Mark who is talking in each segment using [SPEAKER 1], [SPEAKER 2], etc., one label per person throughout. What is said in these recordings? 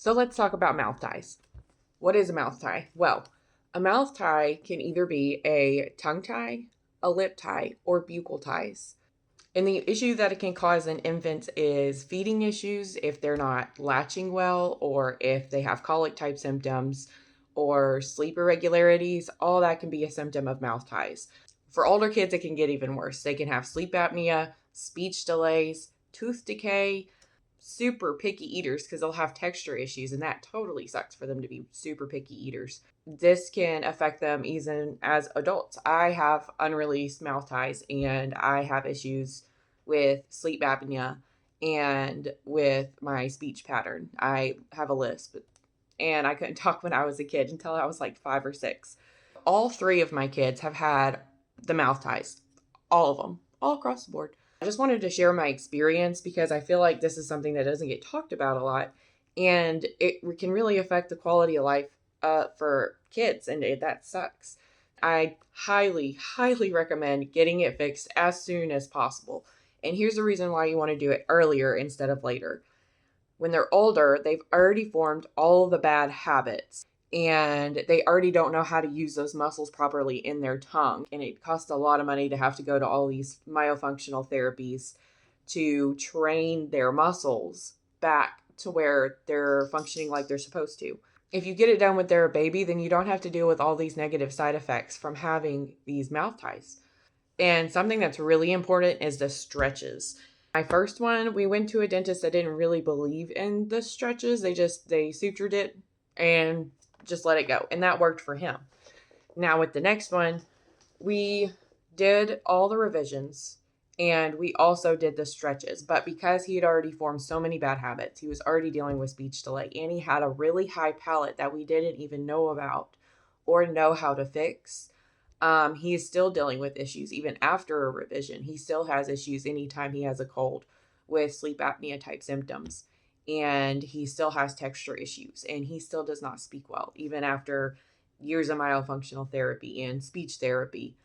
[SPEAKER 1] So let's talk about mouth ties. What is a mouth tie? Well, a mouth tie can either be a tongue tie, a lip tie, or buccal ties. And the issue that it can cause in infants is feeding issues if they're not latching well, or if they have colic type symptoms, or sleep irregularities. All that can be a symptom of mouth ties. For older kids, it can get even worse. They can have sleep apnea, speech delays, tooth decay, super picky eaters because they'll have texture issues, and that totally sucks for them to be super picky eaters. This can affect them even as adults. I have unreleased mouth ties, and I have issues with sleep apnea and with my speech pattern. I have a lisp, and I couldn't talk when I was a kid until I was like 5 or 6. All three of my kids have had the mouth ties, all of them, all across the board. I just wanted to share my experience because I feel like this is something that doesn't get talked about a lot, and it can really affect the quality of life for kids, and that sucks. I highly, highly recommend getting it fixed as soon as possible. And here's the reason why you want to do it earlier instead of later. When they're older, they've already formed all of the bad habits, and they already don't know how to use those muscles properly in their tongue. And it costs a lot of money to have to go to all these myofunctional therapies to train their muscles back to where they're functioning like they're supposed to. If you get it done when they're a baby, then you don't have to deal with all these negative side effects from having these mouth ties. And something that's really important is the stretches. My first one, we went to a dentist that didn't really believe in the stretches. They sutured it and just let it go. And that worked for him. Now with the next one, we did all the revisions and we also did the stretches. But because he had already formed so many bad habits, he was already dealing with speech delay, and he had a really high palate that we didn't even know about or know how to fix. He is still dealing with issues even after a revision. He still has issues anytime he has a cold with sleep apnea type symptoms. And he still has texture issues, and he still does not speak well, even after years of myofunctional therapy and speech therapy.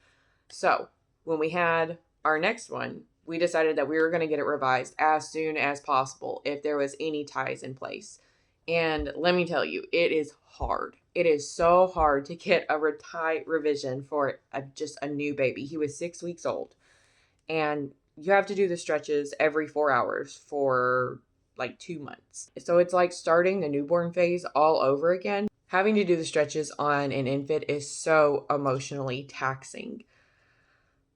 [SPEAKER 1] So when we had our next one, we decided that we were going to get it revised as soon as possible if there was any ties in place. And let me tell you, it is hard. It is so hard to get a tie revision for just a new baby. He was 6 weeks old, and you have to do the stretches every 4 hours for like 2 months. So it's like starting the newborn phase all over again. Having to do the stretches on an infant is so emotionally taxing,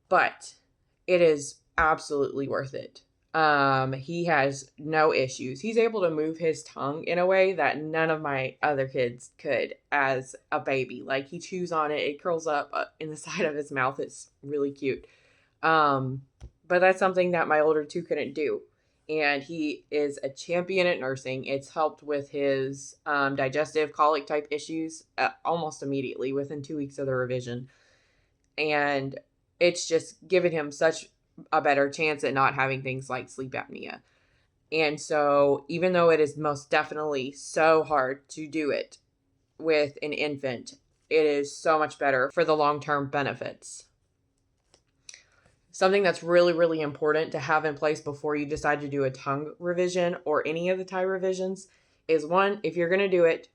[SPEAKER 1] but it is absolutely worth it. He has no issues. He's able to move his tongue in a way that none of my other kids could as a baby. Like, he chews on it, it curls up in the side of his mouth. It's really cute. But that's something that my older two couldn't do. And he is a champion at nursing. It's helped with his digestive colic type issues almost immediately within 2 weeks of the revision. And it's just given him such a better chance at not having things like sleep apnea. And so even though it is most definitely so hard to do it with an infant, it is so much better for the long-term benefits. Something that's really, really important to have in place before you decide to do a tongue revision or any of the tie revisions is, one, if you're going to do it,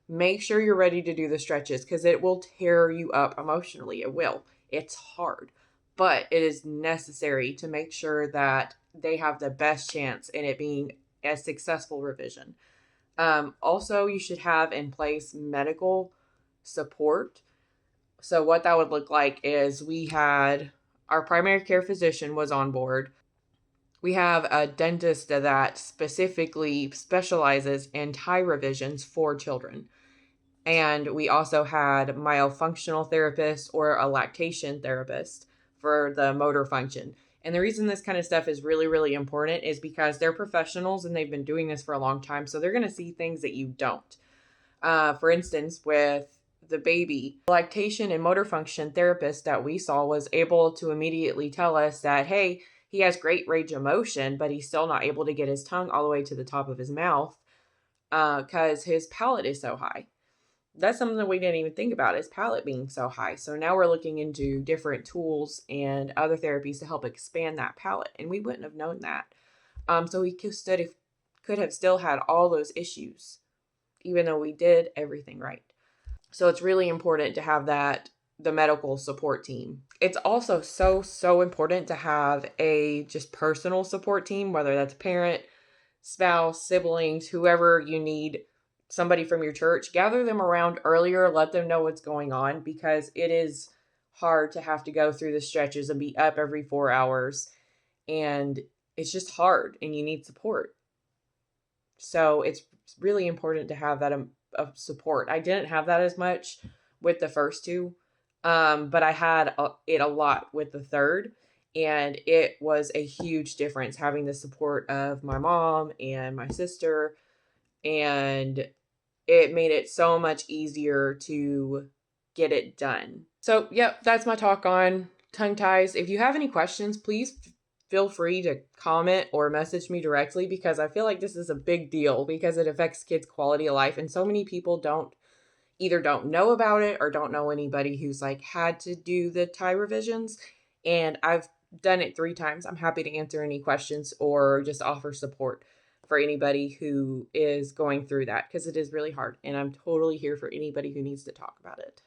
[SPEAKER 1] make sure you're ready to do the stretches, because it will tear you up emotionally. It will. It's hard, but it is necessary to make sure that they have the best chance in it being a successful revision. Also, you should have in place medical support. So what that would look like is we had our primary care physician was on board. We have a dentist that specifically specializes in tie revisions for children. And we also had myofunctional therapists or a lactation therapist for the motor function. And the reason this kind of stuff is really, really important is because they're professionals and they've been doing this for a long time. So they're going to see things that you don't. For instance, with the baby, the lactation and motor function therapist that we saw was able to immediately tell us that, hey, he has great range of motion, but he's still not able to get his tongue all the way to the top of his mouth because his palate is so high. That's something that we didn't even think about, is palate being so high. So now we're looking into different tools and other therapies to help expand that palate. And we wouldn't have known that. So he could have still had all those issues. even though we did everything right. So it's really important to have the medical support team. It's also so important to have a just personal support team, whether that's a parent, spouse, siblings, whoever you need, somebody from your church. Gather them around earlier, let them know what's going on, because it is hard to have to go through the stretches and be up every 4 hours, and it's just hard and you need support. So it's really important to have that of support. I didn't have that as much with the first two, but I had it a lot with the third, and it was a huge difference having the support of my mom and my sister, and it made it so much easier to get it done. So, yep, that's my talk on tongue ties. If you have any questions, please feel free to comment or message me directly, because I feel like this is a big deal because it affects kids' quality of life, and so many people either don't know about it or don't know anybody who's like had to do the tie revisions. And I've done it 3 times. I'm happy to answer any questions or just offer support for anybody who is going through that, because it is really hard, and I'm totally here for anybody who needs to talk about it.